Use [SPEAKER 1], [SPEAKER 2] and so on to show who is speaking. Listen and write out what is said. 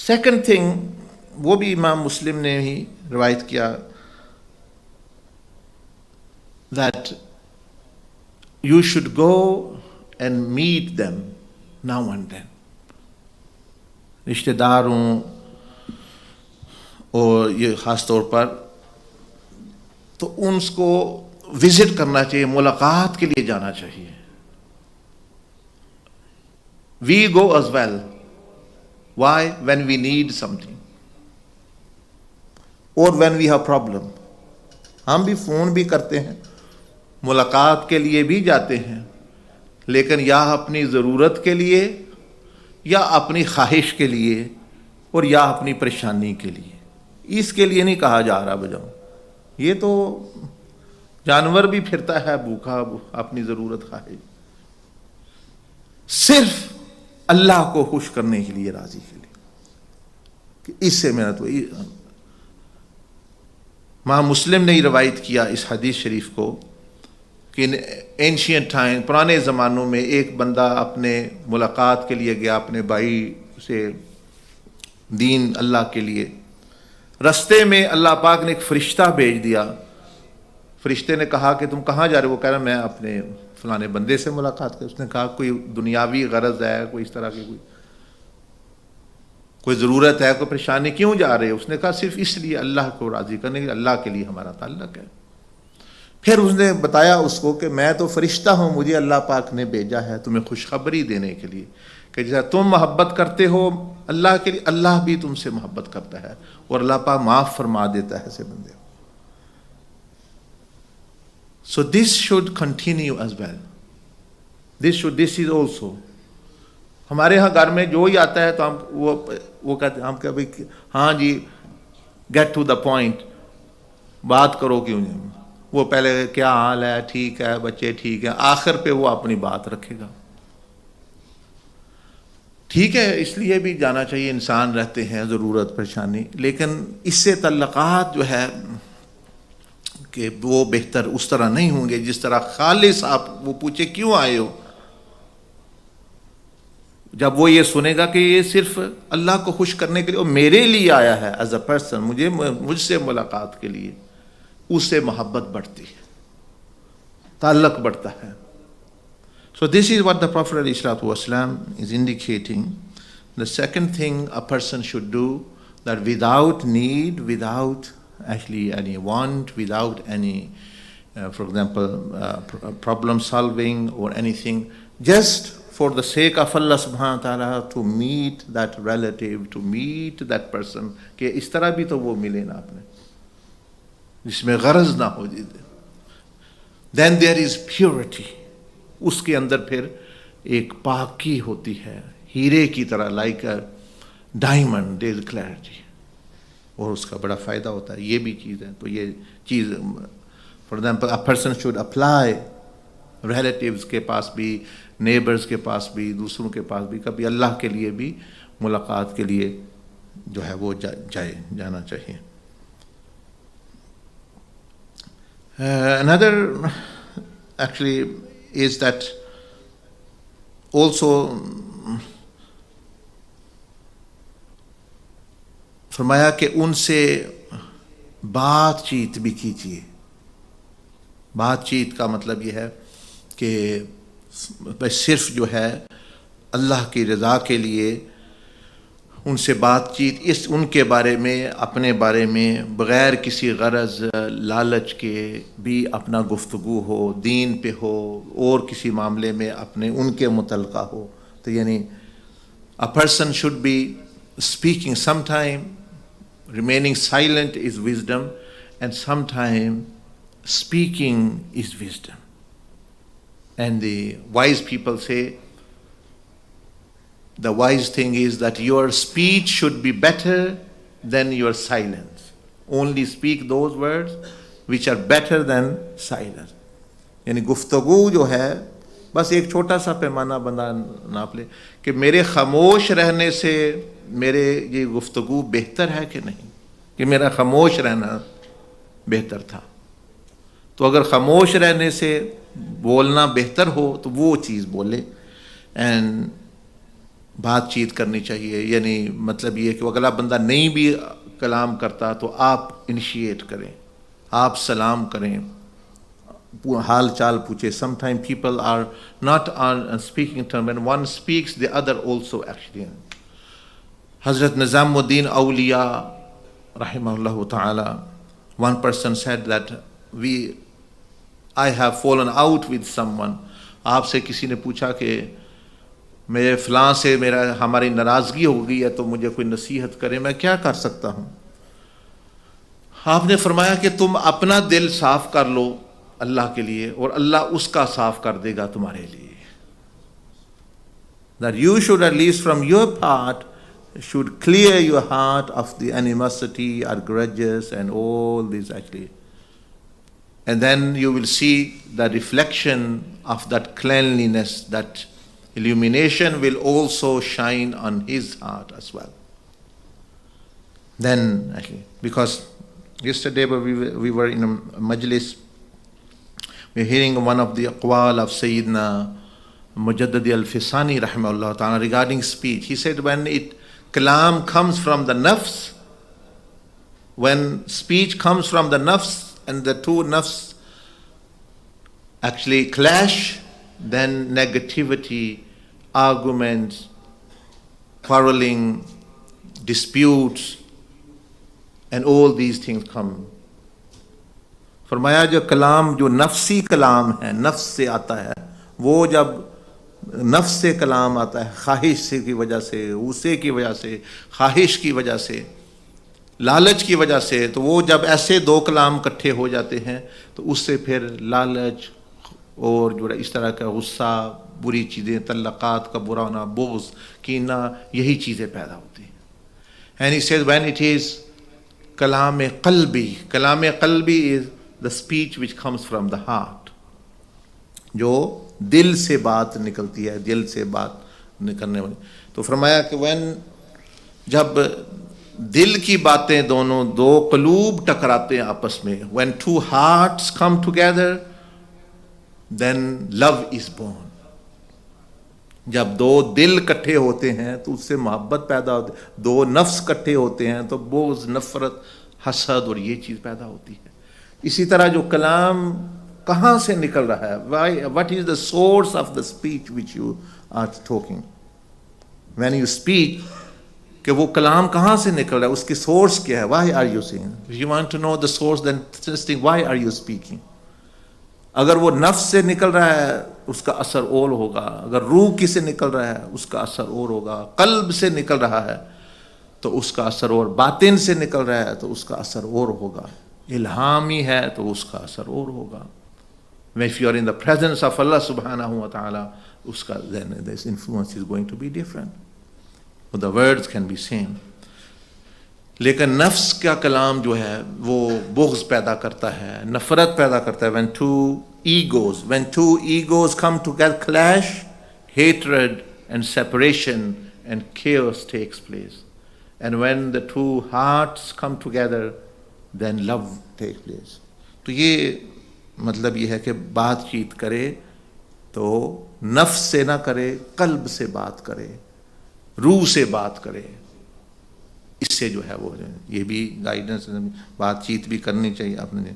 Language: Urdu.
[SPEAKER 1] سیکنڈ تھنگ وہ بھی امام مسلم نے ہی روایت کیا that you should go and meet them now and then. رشتہ داروں اور یہ خاص طور پر تو ان کو وزٹ کرنا چاہیے، ملاقات کے لیے جانا چاہیے. We go as well. Why? When we need something or when we have problem. ہم بھی فون بھی کرتے ہیں، ملاقات کے لیے بھی جاتے ہیں، لیکن یا اپنی ضرورت کے لیے یا اپنی خواہش کے لیے اور یا اپنی پریشانی کے لیے. اس کے لیے نہیں کہا جا رہا بجاؤ. یہ تو جانور بھی پھرتا ہے بھوکا اپنی ضرورت خواہش. صرف اللہ کو خوش کرنے کے لیے، راضی کے لیے کہ اس سے میرا تو امام مسلم نے روایت کیا اس حدیث شریف کو کہ اینشینٹ ٹائم، پرانے زمانوں میں ایک بندہ اپنے ملاقات کے لیے گیا اپنے بھائی سے دین اللہ کے لیے. رستے میں اللہ پاک نے ایک فرشتہ بھیج دیا. فرشتے نے کہا کہ تم کہاں جا رہے ہو؟ وہ کہہ رہا میں اپنے فلانے بندے سے ملاقات کر. اس نے کہا کوئی دنیاوی غرض ہے، کوئی اس طرح کی کوئی ضرورت ہے، کوئی پریشانی، کیوں جا رہے ہو؟ اس نے کہا صرف اس لیے اللہ کو راضی کرنے کے لیے، اللہ کے لیے ہمارا تعلق ہے. پھر اس نے بتایا اس کو کہ میں تو فرشتہ ہوں، مجھے اللہ پاک نے بھیجا ہے تمہیں خوشخبری دینے کے لیے کہ جیسا تم محبت کرتے ہو اللہ کے لیے، اللہ بھی تم سے محبت کرتا ہے اور اللہ پاک معاف فرما دیتا ہے ایسے بندے. So this should continue as well. This is also. ہمارے ہاں گھر میں جو ہی آتا ہے تو ہم وہ کہتے ہیں، ہم کہ بھائی ہاں جی گیٹ ٹو دا پوائنٹ، بات کرو کیوں نہیں. وہ پہلے کیا حال ہے، ٹھیک ہے بچے ٹھیک ہے، آخر پہ وہ اپنی بات رکھے گا. ٹھیک ہے اس لیے بھی جانا چاہیے، انسان رہتے ہیں ضرورت پریشانی، لیکن اس سے تعلقات جو ہے کہ وہ بہتر اس طرح نہیں ہوں گے جس طرح خالص آپ وہ پوچھے کیوں آئے ہو. جب وہ یہ سنے گا کہ یہ صرف اللہ کو خوش کرنے کے لیے اور میرے لیے آیا ہے ایز اے پرسن، مجھ سے ملاقات کے لیے، اس سے محبت بڑھتی ہے، تعلق بڑھتا ہے. So this is what the Prophet ﷺ is indicating. The second thing a person should do, that without need, without actually any want, without any, for example, problem solving or anything, just for the sake of Allah subhanahu wa ta'ala to meet that relative, to meet that person, کہ اس طرح بھی تو وہ ملے نا آپ نے جس میں غرض نہ ہو. Then there is purity. اس کے اندر پھر ایک پاکی ہوتی ہے، ہیرے کی طرح، like a diamond, there is clarity. اور اس کا بڑا فائدہ ہوتا ہے. یہ بھی چیز ہے. تو یہ چیز for example a person should apply relatives کے پاس بھی، نیبرز کے پاس بھی، دوسروں کے پاس بھی، کبھی اللہ کے لیے بھی ملاقات کے لیے جو ہے وہ جانا چاہیے. Another actually is that also فرمایا کہ ان سے بات چیت بھی کیجیے. بات چیت کا مطلب یہ ہے کہ صرف جو ہے اللہ کی رضا کے لیے ان سے بات چیت، ان کے بارے میں، اپنے بارے میں بغیر کسی غرض لالچ کے بھی اپنا گفتگو ہو، دین پہ ہو اور کسی معاملے میں اپنے ان کے متعلقہ ہو. تو یعنی a person should be speaking. Sometime remaining silent is wisdom, and sometime speaking is wisdom. And the wise people say the wise thing is that your speech should be better than your silence. Only speak those words which are better than silence. یعنی گفتگو جو ہے بس ایک چھوٹا سا پیمانہ بندہ ناپ لے کہ میرے خاموش رہنے سے میرے یہ گفتگو بہتر ہے کہ نہیں، کہ میرا خاموش رہنا بہتر تھا. تو اگر خاموش رہنے سے بولنا بہتر ہو تو وہ چیز بولے. اینڈ بات چیت کرنی چاہیے. یعنی مطلب یہ کہ اگلا بندہ نہیں بھی کلام کرتا تو آپ انیشیٹ کریں, آپ سلام کریں, حال چال پوچھے. Some time people are not on speaking term, when one speaks the other also actually. حضرت نظام الدین اولیاء رحمہ اللہ تعالی, one person said that I have fallen out with someone. آپ سے کسی نے پوچھا کہ میرے فلاں سے ہماری ناراضگی ہو گئی ہے تو مجھے کوئی نصیحت کرے, میں کیا کر سکتا ہوں؟ آپ نے فرمایا کہ تم اپنا دل صاف کر لو اللہ کے لیے, اور اللہ اس کا صاف کر دے گا تمہارے لیے. That you should at least from your part should clear your heart of the animosity or grudges and all these actually. And then you will see the reflection of that cleanliness, that illumination will also shine on his heart as well. Then actually, because yesterday we were in a majlis, we were hearing one of the aqwal of Sayyidina Mujaddadi al-Fisani rahimahullah ta'ala regarding speech. He said when kalam comes from the nafs, when speech comes from the nafs and the two nafs actually clash, then negativity, arguments, quarreling, disputes, and all these things come. فرمایا جو کلام جو نفسی کلام ہے, نفس سے آتا ہے, وہ جب نفس سے کلام آتا ہے خواہش سے کی وجہ سے, غصے کی وجہ سے, خواہش کی وجہ سے, لالچ کی وجہ سے, تو وہ جب ایسے دو کلام اکٹھے ہو جاتے ہیں تو اس سے پھر لالچ اور جو اس طرح کا غصہ, بری چیزیں, تعلقات کا برا ہونا, بغض, کینہ, یہی چیزیں پیدا ہوتی ہیں. And he says when it is کلام قلبی, کلام قلبی is the speech which comes from the heart, جو دل سے بات نکلتی ہے, دل سے بات نکلنے والی. تو فرمایا کہ جب دل کی باتیں دونوں دو قلوب ٹکراتے ہیں آپس میں, when two hearts come together, then love is born. جب دو دل کٹھے ہوتے ہیں تو اس سے محبت پیدا ہوتی ہے, دو نفس کٹھے ہوتے ہیں تو بغض, نفرت, حسد اور یہ چیز پیدا ہوتی ہے. اسی طرح جو کلام کہاں سے نکل رہا ہے, what is the source of the speech which you are talking, when you speak, کہ وہ کلام کہاں سے نکل رہا ہے, اس کی سورس کیا ہے, why are you saying? If you want to know the source, then just think why are you speaking. اگر وہ نفس سے نکل رہا ہے اس کا اثر اور ہوگا, اگر روح کی سے نکل رہا ہے اس کا اثر اور ہوگا, قلب سے نکل رہا ہے تو اس کا اثر اور, باطن سے نکل رہا ہے تو اس کا اثر اور ہوگا, الہامی ہے تو اس کا اثر اور ہوگا. If you are in the presence of Allah subhanahu wa ta'ala, اس کا then this influence is going to be different. The words can be same. لیکن نفس کا کلام جو ہے وہ بغض پیدا کرتا ہے, نفرت پیدا کرتا ہے. when two egos come together, clash, hatred and separation and chaos takes place. And when the two hearts come together, then love takes place. تو یہ مطلب یہ ہے کہ بات چیت کرے تو نفس سے نہ کرے, قلب سے بات کرے, روح سے بات کرے. اس سے جو ہے وہ یہ بھی گائیڈنس, بات چیت بھی کرنی چاہیے. آپ نے